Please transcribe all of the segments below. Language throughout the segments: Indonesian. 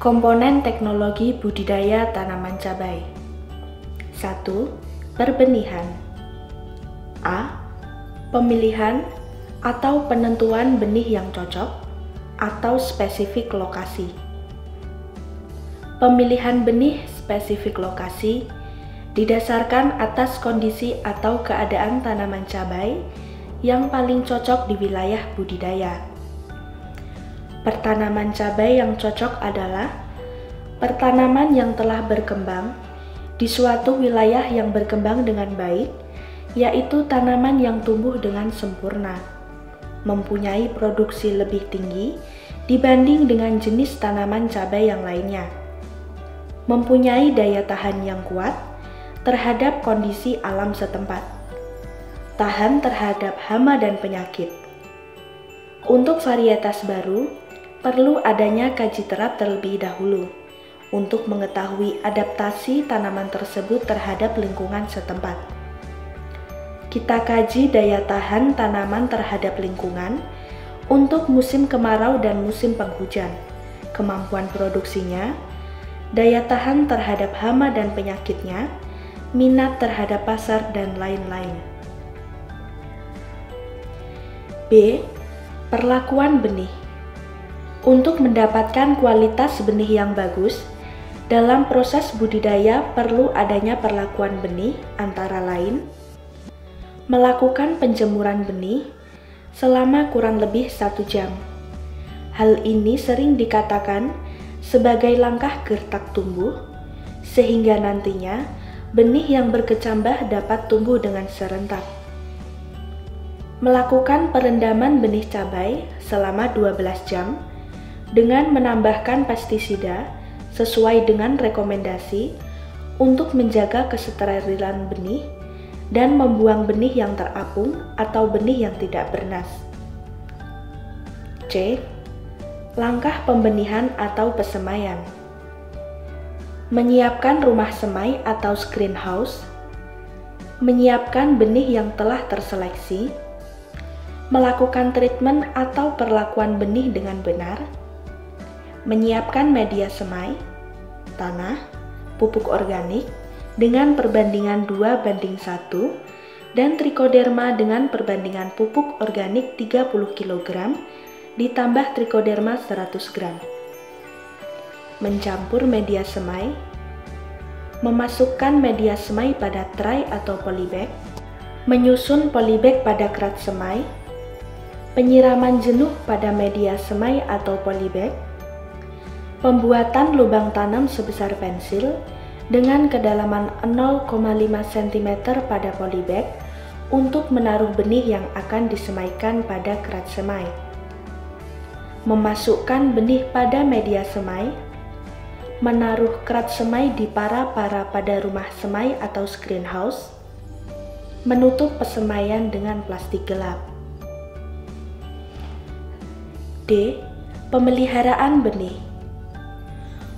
Komponen teknologi budidaya tanaman cabai. 1. Perbenihan. A. Pemilihan atau penentuan benih yang cocok atau spesifik lokasi. Pemilihan benih spesifik lokasi didasarkan atas kondisi atau keadaan tanaman cabai yang paling cocok di wilayah budidaya. Pertanaman cabai yang cocok adalah pertanaman yang telah berkembang di suatu wilayah yang berkembang dengan baik, yaitu tanaman yang tumbuh dengan sempurna, mempunyai produksi lebih tinggi dibanding dengan jenis tanaman cabai yang lainnya, mempunyai daya tahan yang kuat terhadap kondisi alam setempat, tahan terhadap hama dan penyakit. Untuk varietas baru, perlu adanya kaji terap terlebih dahulu untuk mengetahui adaptasi tanaman tersebut terhadap lingkungan setempat. Kita kaji daya tahan tanaman terhadap lingkungan untuk musim kemarau dan musim penghujan, kemampuan produksinya, daya tahan terhadap hama dan penyakitnya, minat terhadap pasar, dan lain-lain. B. Perlakuan benih. Untuk mendapatkan kualitas benih yang bagus, dalam proses budidaya perlu adanya perlakuan benih antara lain melakukan penjemuran benih selama kurang lebih 1 jam. Hal ini sering dikatakan sebagai langkah gertak tumbuh, sehingga nantinya benih yang berkecambah dapat tumbuh dengan serentak. Melakukan perendaman benih cabai selama 12 jam dengan menambahkan pestisida sesuai dengan rekomendasi untuk menjaga kesterilan benih dan membuang benih yang terapung atau benih yang tidak bernas. C. Langkah pembenihan atau pesemaian. Menyiapkan rumah semai atau greenhouse, menyiapkan benih yang telah terseleksi, melakukan treatment atau perlakuan benih dengan benar, menyiapkan media semai, tanah, pupuk organik dengan perbandingan 2:1 dan trichoderma dengan perbandingan pupuk organik 30 kg ditambah trichoderma 100 gram. Mencampur media semai, memasukkan media semai pada tray atau polybag, menyusun polybag pada kerat semai, penyiraman jenuh pada media semai atau polybag, pembuatan lubang tanam sebesar pensil dengan kedalaman 0,5 cm pada polybag untuk menaruh benih yang akan disemaikan pada kerat semai. Memasukkan benih pada media semai, menaruh kerat semai di para-para pada rumah semai atau greenhouse, menutup pesemaian dengan plastik gelap. D. Pemeliharaan benih.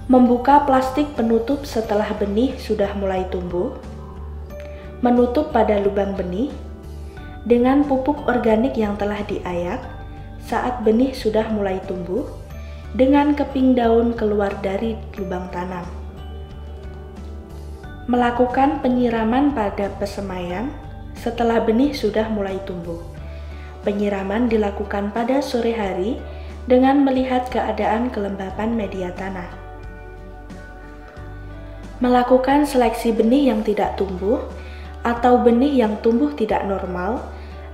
Membuka plastik penutup setelah benih sudah mulai tumbuh, menutup pada lubang benih dengan pupuk organik yang telah diayak saat benih sudah mulai tumbuh, dengan keping daun keluar dari lubang tanam. Melakukan penyiraman pada pesemaian setelah benih sudah mulai tumbuh. Penyiraman dilakukan pada sore hari dengan melihat keadaan kelembapan media tanah. Melakukan seleksi benih yang tidak tumbuh atau benih yang tumbuh tidak normal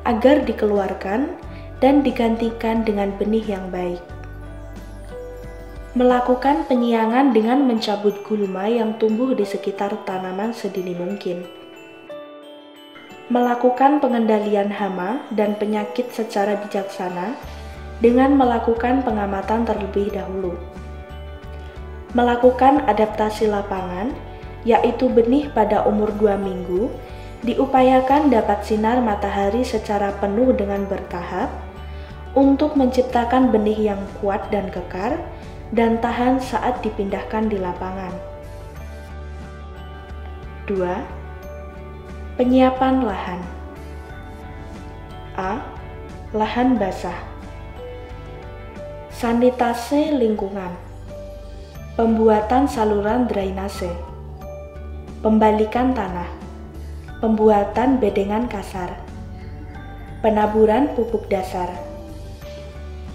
agar dikeluarkan dan digantikan dengan benih yang baik. Melakukan penyiangan dengan mencabut gulma yang tumbuh di sekitar tanaman sedini mungkin. Melakukan pengendalian hama dan penyakit secara bijaksana dengan melakukan pengamatan terlebih dahulu. Melakukan adaptasi lapangan, yaitu benih pada umur 2 minggu, diupayakan dapat sinar matahari secara penuh dengan bertahap untuk menciptakan benih yang kuat dan kekar dan tahan saat dipindahkan di lapangan. 2. Penyiapan lahan. A. Lahan basah. Sanitasi lingkungan. pembuatan saluran drainase, pembalikan tanah, pembuatan bedengan kasar, penaburan pupuk dasar,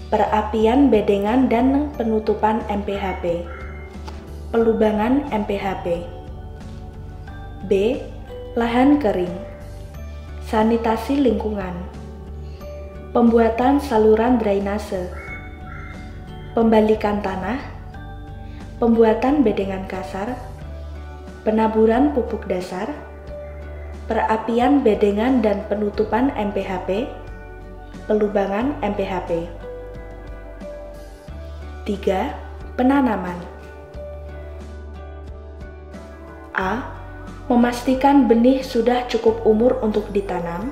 perapian bedengan dan penutupan MPHP, pelubangan MPHP. B. Lahan kering, sanitasi lingkungan, pembuatan saluran drainase, pembalikan tanah, pembuatan bedengan kasar, penaburan pupuk dasar, perapian bedengan dan penutupan MPHP, pelubangan MPHP. 3. Penanaman. A. Memastikan benih sudah cukup umur untuk ditanam,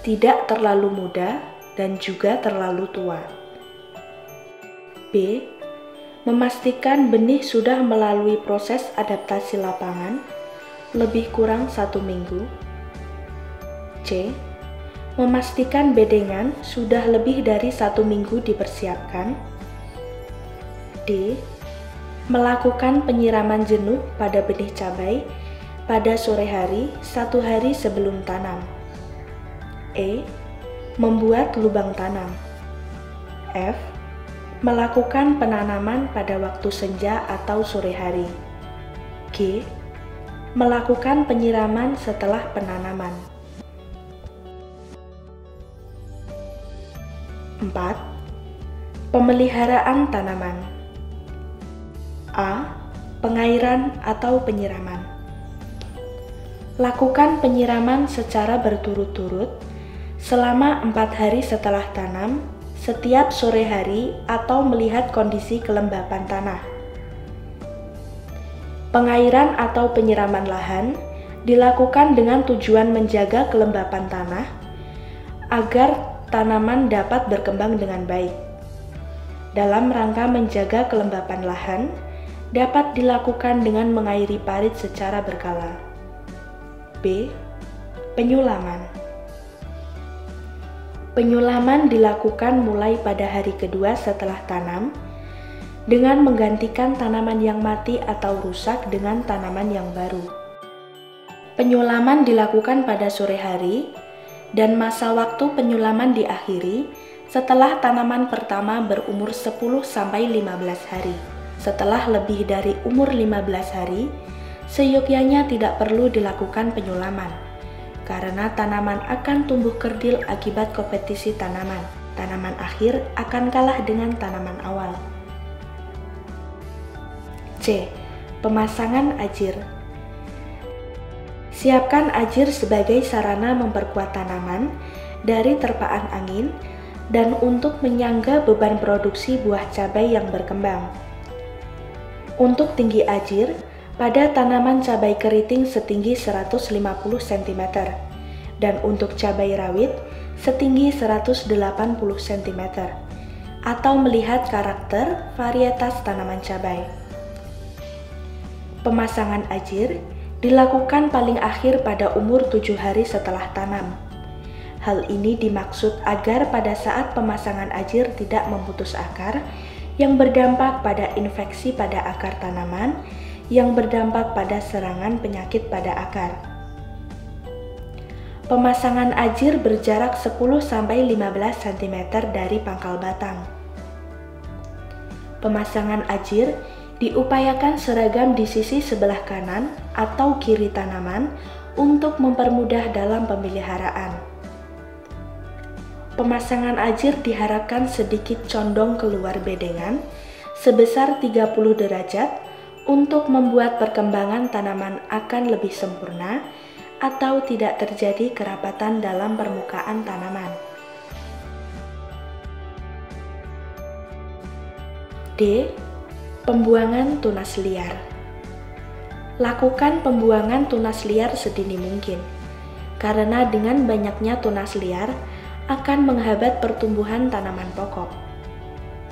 tidak terlalu muda dan juga terlalu tua. B. Memastikan benih sudah melalui proses adaptasi lapangan lebih kurang 1 minggu. C. Memastikan bedengan sudah lebih dari 1 minggu dipersiapkan. D. Melakukan penyiraman jenuh pada benih cabai pada sore hari 1 hari sebelum tanam. E. Membuat lubang tanam. F. Melakukan penanaman pada waktu senja atau sore hari. G. Melakukan penyiraman setelah penanaman. 4. Pemeliharaan tanaman. A. Pengairan atau penyiraman. Lakukan penyiraman secara berturut-turut selama 4 hari setelah tanam, setiap sore hari atau melihat kondisi kelembapan tanah. Pengairan atau penyiraman lahan dilakukan dengan tujuan menjaga kelembapan tanah agar tanaman dapat berkembang dengan baik. Dalam rangka menjaga kelembapan lahan, dapat dilakukan dengan mengairi parit secara berkala. B. Penyulaman. Penyulaman dilakukan mulai pada hari kedua setelah tanam dengan menggantikan tanaman yang mati atau rusak dengan tanaman yang baru. Penyulaman dilakukan pada sore hari dan masa waktu penyulaman diakhiri setelah tanaman pertama berumur 10-15 hari. Setelah lebih dari umur 15 hari, seyogyanya tidak perlu dilakukan penyulaman, karena tanaman akan tumbuh kerdil akibat kompetisi tanaman. Tanaman akhir akan kalah dengan tanaman awal. C. Pemasangan ajir. Siapkan ajir sebagai sarana memperkuat tanaman dari terpaan angin dan untuk menyangga beban produksi buah cabai yang berkembang. Untuk tinggi ajir, pada tanaman cabai keriting setinggi 150 cm dan untuk cabai rawit setinggi 180 cm atau melihat karakter varietas tanaman cabai. Pemasangan ajir dilakukan paling akhir pada umur 7 hari setelah tanam. Hal ini dimaksud agar pada saat pemasangan ajir tidak memutus akar yang berdampak pada infeksi pada akar tanaman yang berdampak pada serangan penyakit pada akar. Pemasangan ajir berjarak 10-15 cm dari pangkal batang. Pemasangan ajir diupayakan seragam di sisi sebelah kanan atau kiri tanaman untuk mempermudah dalam pemeliharaan. Pemasangan ajir diharapkan sedikit condong keluar bedengan sebesar 30 derajat untuk membuat perkembangan tanaman akan lebih sempurna atau tidak terjadi kerapatan dalam permukaan tanaman. D. Pembuangan tunas liar. Lakukan pembuangan tunas liar sedini mungkin, karena dengan banyaknya tunas liar akan menghambat pertumbuhan tanaman pokok.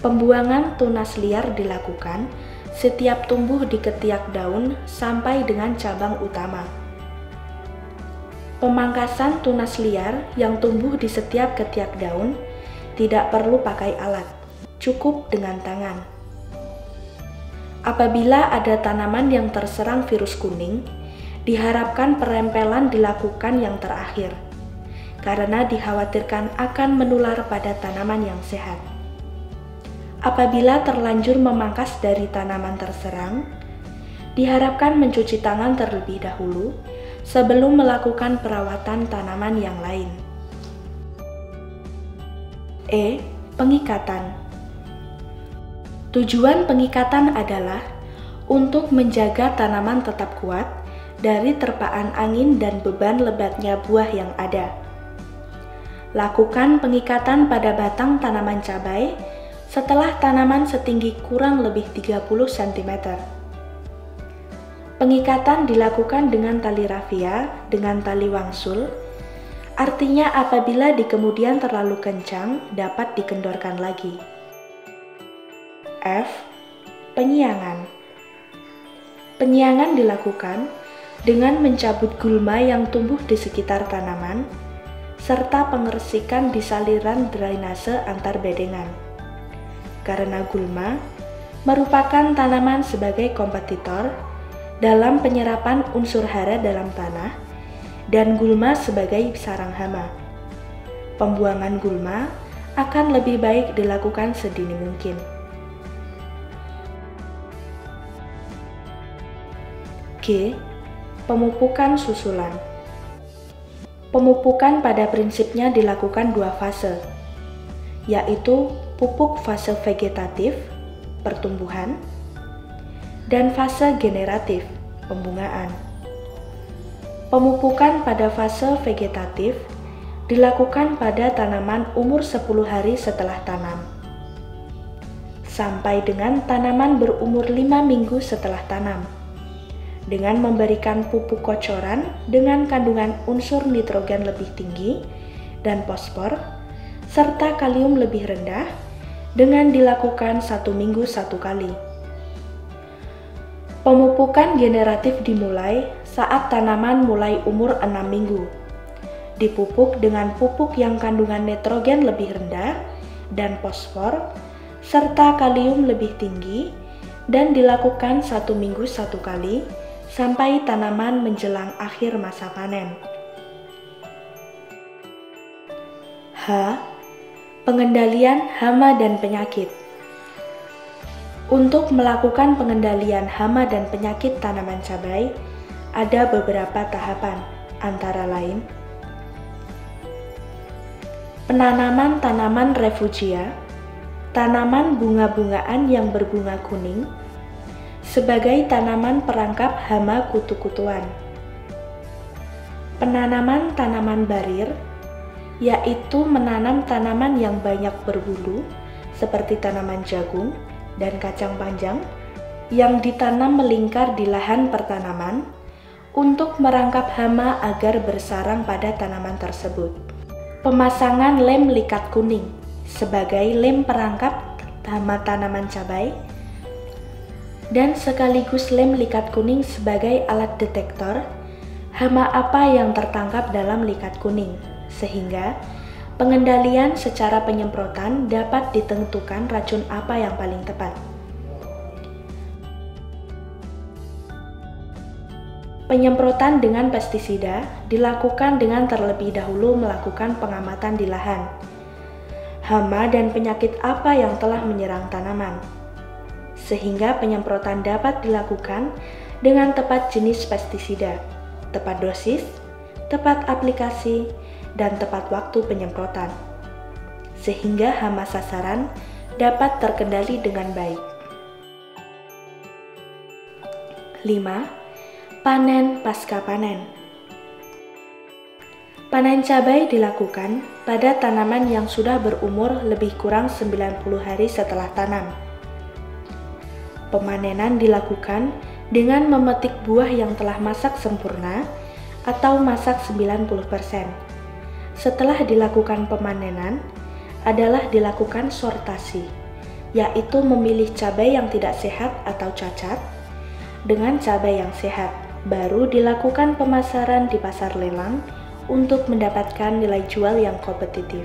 Pembuangan tunas liar dilakukan setiap tumbuh di ketiak daun sampai dengan cabang utama. Pemangkasan tunas liar yang tumbuh di setiap ketiak daun tidak perlu pakai alat, cukup dengan tangan. Apabila ada tanaman yang terserang virus kuning, diharapkan perempelan dilakukan yang terakhir, karena dikhawatirkan akan menular pada tanaman yang sehat. Apabila terlanjur memangkas dari tanaman terserang, diharapkan mencuci tangan terlebih dahulu sebelum melakukan perawatan tanaman yang lain. Pengikatan. Tujuan pengikatan adalah untuk menjaga tanaman tetap kuat dari terpaan angin dan beban lebatnya buah yang ada. Lakukan pengikatan pada batang tanaman cabai setelah tanaman setinggi kurang lebih 30 cm. Pengikatan dilakukan dengan tali rafia dengan tali wangsul, artinya apabila di kemudian terlalu kencang dapat dikendorkan lagi. Penyiangan. Penyiangan dilakukan dengan mencabut gulma yang tumbuh di sekitar tanaman, serta pengersikan di saliran drainase antar bedengan. Karena gulma merupakan tanaman sebagai kompetitor dalam penyerapan unsur hara dalam tanah, dan gulma sebagai sarang hama. Pembuangan gulma akan lebih baik dilakukan sedini mungkin. Pemupukan susulan. Pemupukan pada prinsipnya dilakukan dua fase, yaitu pupuk fase vegetatif, pertumbuhan, dan fase generatif, pembungaan. Pemupukan pada fase vegetatif dilakukan pada tanaman umur 10 hari setelah tanam, sampai dengan tanaman berumur 5 minggu setelah tanam, dengan memberikan pupuk kocoran dengan kandungan unsur nitrogen lebih tinggi dan fosfor, serta kalium lebih rendah, dengan dilakukan 1 minggu 1 kali. Pemupukan generatif dimulai saat tanaman mulai umur 6 minggu. Dipupuk dengan pupuk yang kandungan nitrogen lebih rendah dan fosfor, serta kalium lebih tinggi, dan dilakukan 1 minggu 1 kali, sampai tanaman menjelang akhir masa panen. Pengendalian hama dan penyakit. Untuk melakukan pengendalian hama dan penyakit tanaman cabai, ada beberapa tahapan, antara lain: penanaman tanaman refugia, tanaman bunga-bungaan yang berbunga kuning, sebagai tanaman perangkap hama kutu-kutuan. Penanaman tanaman barir, yaitu menanam tanaman yang banyak berbulu, seperti tanaman jagung dan kacang panjang, yang ditanam melingkar di lahan pertanaman untuk merangkap hama agar bersarang pada tanaman tersebut. Pemasangan lem likat kuning sebagai lem perangkap hama tanaman cabai, dan sekaligus lem likat kuning sebagai alat detektor hama apa yang tertangkap dalam likat kuning, sehingga pengendalian secara penyemprotan dapat ditentukan racun apa yang paling tepat. Penyemprotan dengan pestisida dilakukan dengan terlebih dahulu melakukan pengamatan di lahan, hama dan penyakit apa yang telah menyerang tanaman, sehingga penyemprotan dapat dilakukan dengan tepat jenis pestisida, tepat dosis, tepat aplikasi, dan tepat waktu penyemprotan, sehingga hama sasaran dapat terkendali dengan baik. 5. Panen pasca panen. Panen cabai dilakukan pada tanaman yang sudah berumur lebih kurang 90 hari setelah tanam. Pemanenan dilakukan dengan memetik buah yang telah masak sempurna atau masak 90%. Setelah dilakukan pemanenan adalah dilakukan sortasi, yaitu memilih cabai yang tidak sehat atau cacat dengan cabai yang sehat. Baru dilakukan pemasaran di pasar lelang untuk mendapatkan nilai jual yang kompetitif.